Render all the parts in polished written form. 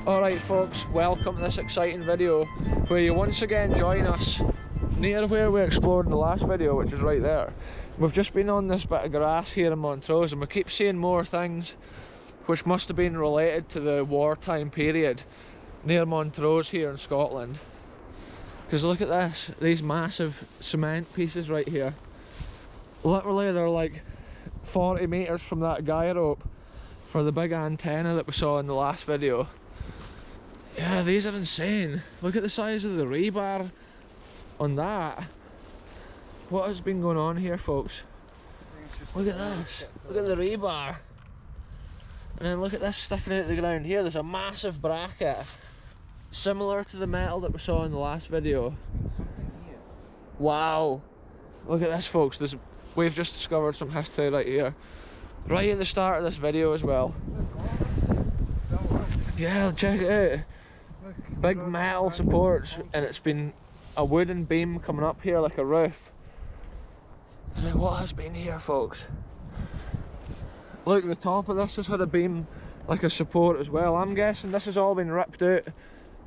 Alright folks, welcome to this exciting video where you once again join us near where we explored in the last video, which is right there. We've just been on this bit of grass here in Montrose and we keep seeing more things which must have been related to the wartime period near Montrose here in Scotland. Because look at this, these massive cement pieces right here. Literally they're like 40 metres from that guy rope for the big antenna that we saw in the last video. Yeah, these are insane. Look at the size of the rebar on that. What has been going on here, folks? Look at this. Look at the rebar. And then look at this sticking out the ground here. There's a massive bracket similar to the metal that we saw in the last video. Wow. Look at this, folks. We've just discovered some history right here. Right at the start of this video as well. Yeah, check it out. Big metal supports, and it's been a wooden beam coming up here like a roof. And then what has been here, folks? Look, the top of this has had a beam like a support as well. I'm guessing this has all been ripped out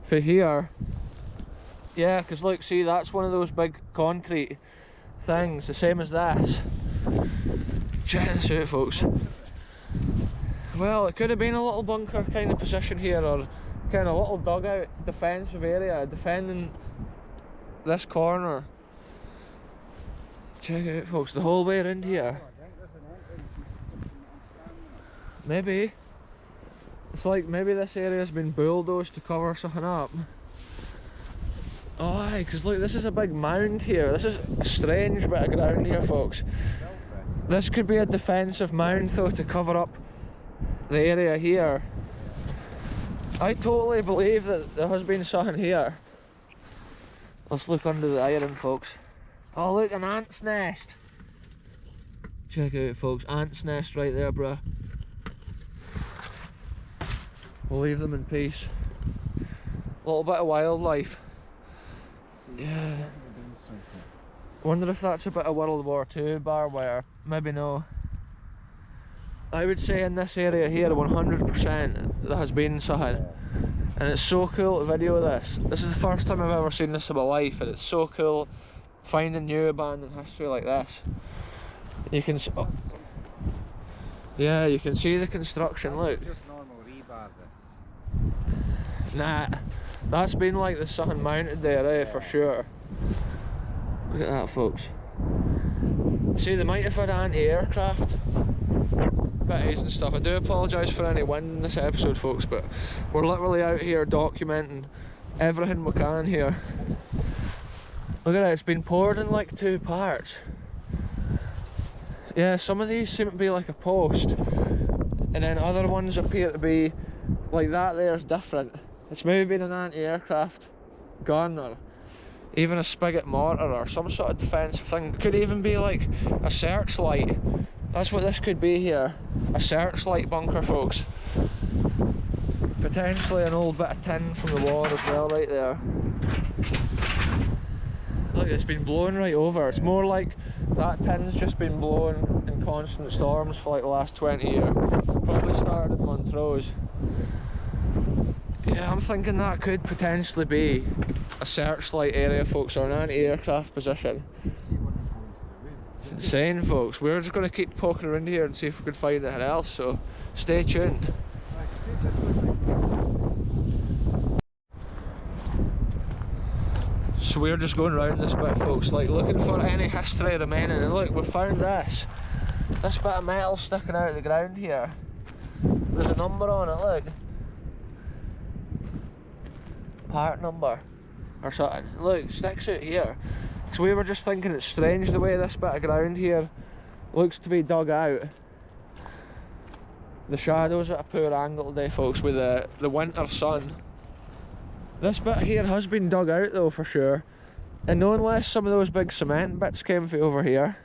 for here. Yeah, because look, see, that's one of those big concrete things, the same as this. Check this out, folks. Well, it could have been a little bunker kind of position here, or kind of a little dugout defensive area defending this corner. Check it out, folks, the whole way around here. Maybe. It's like maybe this area's been bulldozed to cover something up. Oh aye, because look, this is a big mound here. This is a strange bit of ground here, folks. This could be a defensive mound though, to cover up the area here. I totally believe that there has been something here. Let's look under the iron, folks. Oh look, an ant's nest. Check it out, folks, ant's nest right there, bruh. We'll leave them in peace. A little bit of wildlife. Yeah. Wonder if that's a bit of World War II barbed wire. Maybe no. I would say in this area here 100% there has been something. And it's so cool to video this. This is the first time I've ever seen this in my life, and it's so cool finding new abandoned history like this. You can yeah, you can see the construction, look. Just normal rebar this. Nah, that's been like there's something mounted there, eh, for sure. Look at that, folks. See, they might have had anti-aircraft bitties and stuff. I do apologise for any wind in this episode, folks, but we're literally out here documenting everything we can here. Look at it, it's been poured in like 2 parts. Yeah, some of these seem to be like a post, and then other ones appear to be like that there's different. It's maybe been an anti-aircraft gun, or even a spigot mortar, or some sort of defensive thing. It could even be like a searchlight. That's what this could be here. A searchlight bunker, folks. Potentially an old bit of tin from the war as well right there. Look, it's been blowing right over. It's more like that tin's just been blowing in constant storms for like the last 20 years. Probably started in Montrose. Yeah, I'm thinking that could potentially be a searchlight area, folks, or an anti-aircraft position. It's insane, folks. We're just going to keep poking around here and see if we can find anything else, so stay tuned. So we're just going around this bit, folks, like looking for any history remaining, and look, we found this bit of metal sticking out of the ground here. There's a number on it, look. Part number or something. Look, sticks out here. So we were just thinking it's strange the way this bit of ground here looks to be dug out. The shadows at a poor angle today, folks, with the winter sun. This bit here has been dug out though, for sure. And no unless some of those big cement bits came from over here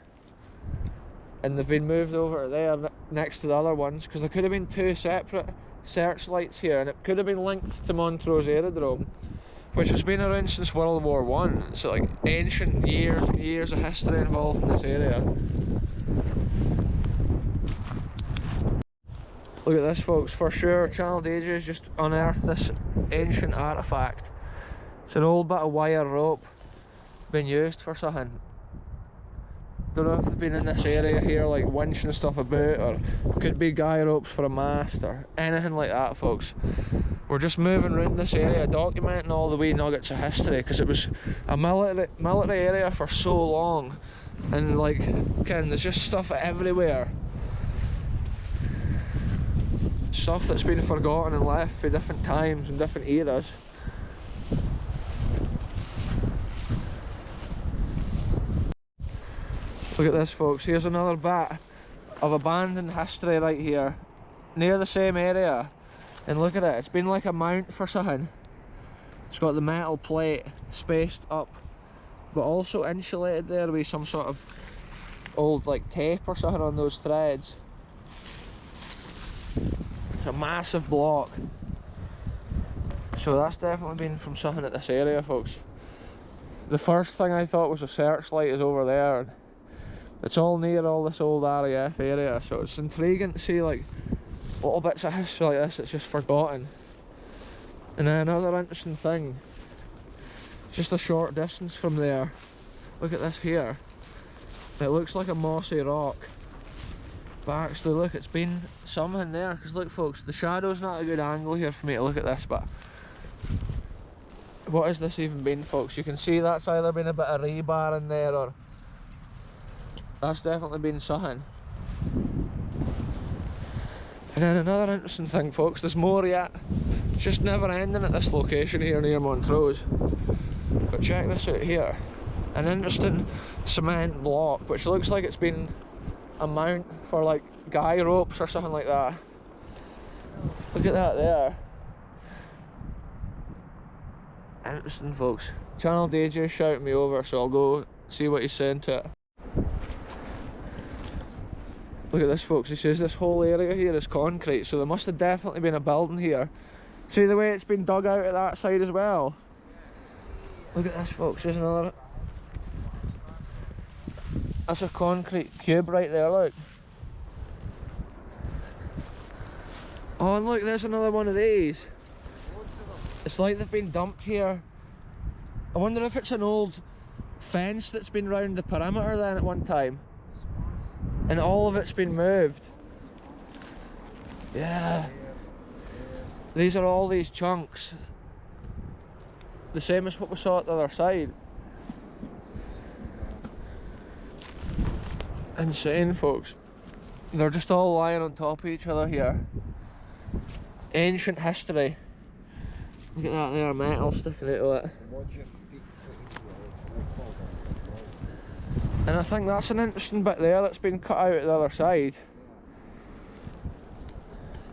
and they've been moved over there next to the other ones, because there could have been 2 separate searchlights here, and it could have been linked to Montrose aerodrome, which has been around since World War I. So like ancient years and years of history involved in this area. Look at this, folks. For sure, Channel DJ's just unearthed this ancient artefact. It's an old bit of wire rope being used for something. Don't know if they've been in this area here like winching stuff about, or could be guy ropes for a mast or anything like that, folks. We're just moving around this area documenting all the wee nuggets of history, because it was a military area for so long, and like, Ken, there's just stuff everywhere. Stuff that's been forgotten and left for different times and different eras. Look at this, folks. Here's another bit of abandoned history right here, near the same area. And look at it, it's been like a mount for something. It's got the metal plate spaced up, but also insulated there with some sort of old like tape or something on those threads. It's a massive block. So that's definitely been from something at this area, folks. The first thing I thought was a searchlight is over there. It's all near all this old RAF area, so it's intriguing to see like little bits of history like this that's just forgotten. And then another interesting thing, just a short distance from there, look at this here. It looks like a mossy rock, but actually look, it's been something there, because look, folks, the shadow's not a good angle here for me to look at this, but what has this even been, folks? You can see that's either been a bit of rebar in there, or that's definitely been something. And then another interesting thing, folks, there's more yet. It's just never ending at this location here near Montrose. But check this out here. An interesting cement block, which looks like it's been a mount for like guy ropes or something like that. Look at that there. Interesting, folks. Channel DJ shouting me over, so I'll go see what he's saying to it. Look at this, folks. He says this whole area here is concrete, so there must have definitely been a building here. See the way it's been dug out at that side as well? Look at this, folks. There's another... That's a concrete cube right there, look. Oh, and look, there's another one of these. It's like they've been dumped here. I wonder if it's an old fence that's been round the perimeter then at one time. And all of it's been moved. Yeah. These are all these chunks. The same as what we saw at the other side. Insane, folks. They're just all lying on top of each other here. Ancient history. Look at that there, metal sticking out of it. And I think that's an interesting bit there that's been cut out at the other side.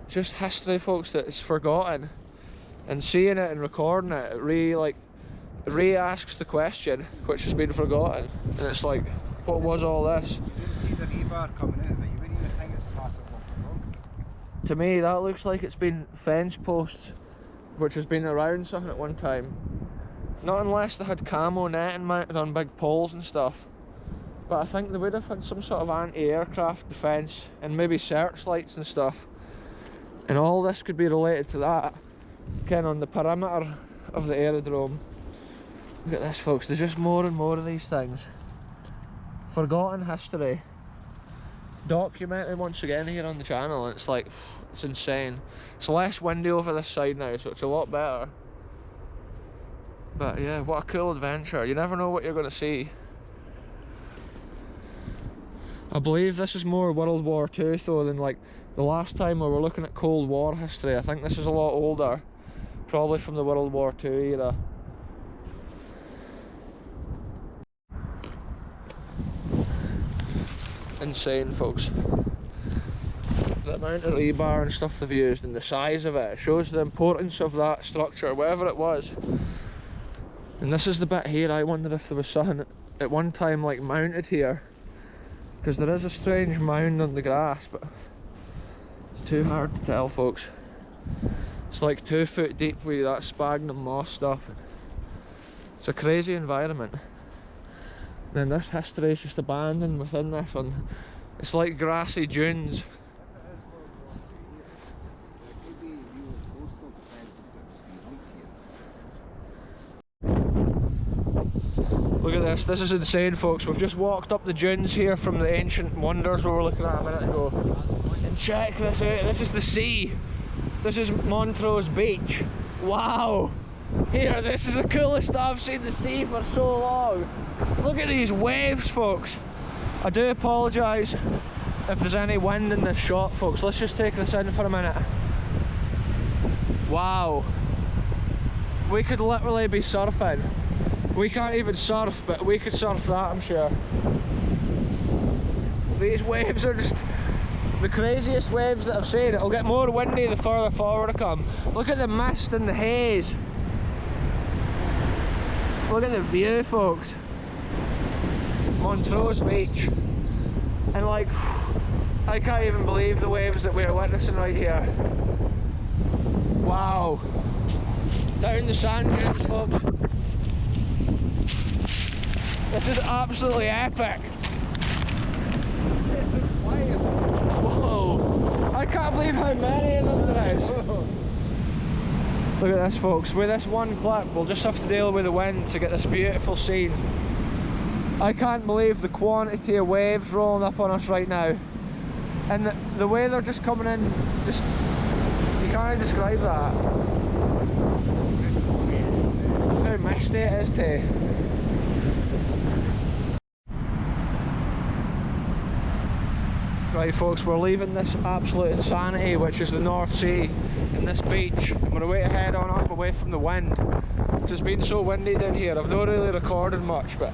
It's just history, folks, that is forgotten. And seeing it and recording it, it re-asks the question, which has been forgotten. And it's like, what was all this? You didn't see the rebar coming in, but you wouldn't even think it's massive block of rock. To me, that looks like it's been fence posts, which has been around something at one time. Not unless they had camo netting mounted on big poles and stuff. But I think they would have had some sort of anti-aircraft defence and maybe searchlights and stuff. And all this could be related to that, kind of on the perimeter of the aerodrome. Look at this, folks, there's just more and more of these things. Forgotten history. Documented once again here on the channel, and it's like, it's insane. It's less windy over this side now, so it's a lot better. But yeah, what a cool adventure. You never know what you're going to see. I believe this is more World War II though than like the last time we were looking at Cold War history. I think this is a lot older, probably from the World War II era. Insane, folks. The amount of rebar and stuff they've used and the size of it, shows the importance of that structure, whatever it was. And this is the bit here, I wonder if there was something at one time like mounted here. Because there is a strange mound on the grass, but it's too hard to tell, folks. It's like 2 foot deep with that sphagnum moss stuff. It's a crazy environment. Then this history is just abandoned within this one. It's like grassy dunes. Look at this is insane, folks. We've just walked up the dunes here from the ancient wonders we were looking at a minute ago. And check this out, this is the sea. This is Montrose Beach. Wow! Here, this is the coolest I've seen the sea for so long. Look at these waves, folks. I do apologise if there's any wind in this shot, folks. Let's just take this in for a minute. Wow. We could literally be surfing. We can't even surf, but we could surf that, I'm sure. These waves are just the craziest waves that I've seen. It'll get more windy the further forward I come. Look at the mist and the haze. Look at the view, folks. Montrose Beach. And like, I can't even believe the waves that we're witnessing right here. Wow. Down the sand dunes, folks. This is absolutely epic. Whoa. I can't believe how many of them there is. Look at this, folks. With this one clip, we'll just have to deal with the wind to get this beautiful scene. I can't believe the quantity of waves rolling up on us right now. And the way they're just coming in, just, you can't describe that. How misty it is too. Right, folks, we're leaving this absolute insanity, which is the North Sea, and this beach, and we're away to head on up away from the wind. It's been so windy down here. I've not really recorded much, but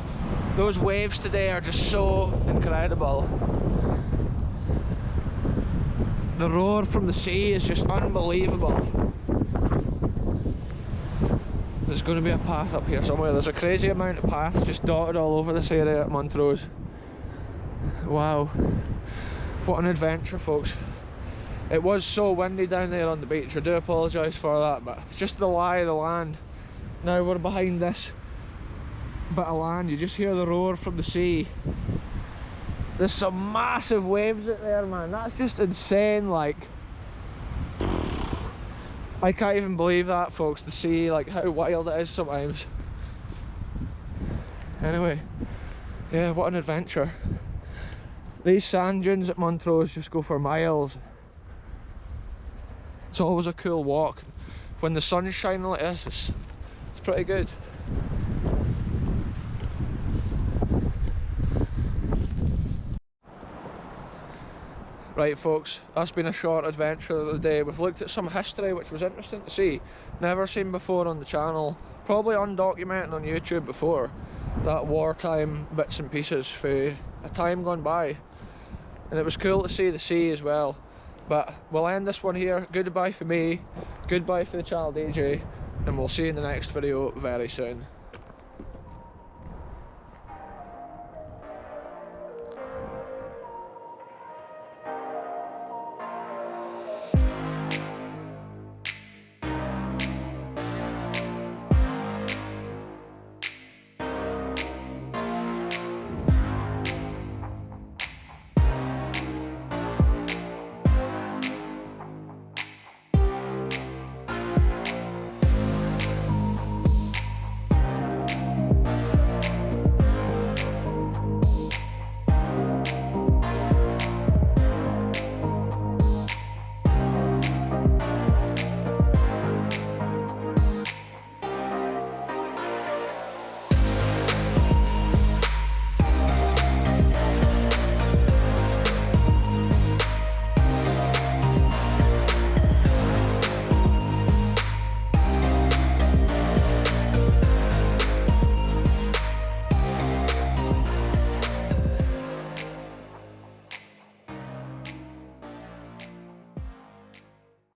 those waves today are just so incredible. The roar from the sea is just unbelievable. There's going to be a path up here somewhere. There's a crazy amount of paths just dotted all over this area at Montrose. Wow. What an adventure, folks. It was so windy down there on the beach. I do apologise for that, but it's just the lie of the land. Now we're behind this bit of land. You just hear the roar from the sea. There's some massive waves out there, man. That's just insane. Like, I can't even believe that, folks. The sea, like how wild it is sometimes. Anyway, yeah, what an adventure. These sand dunes at Montrose just go for miles. It's always a cool walk. When the sun's shining like this, it's pretty good. Right, folks, that's been a short adventure of the day. We've looked at some history which was interesting to see. Never seen before on the channel. Probably undocumented on YouTube before. That wartime bits and pieces for a time gone by. And it was cool to see the sea as well. But we'll end this one here. Goodbye for me, goodbye for the channel DJ, and we'll see you in the next video very soon.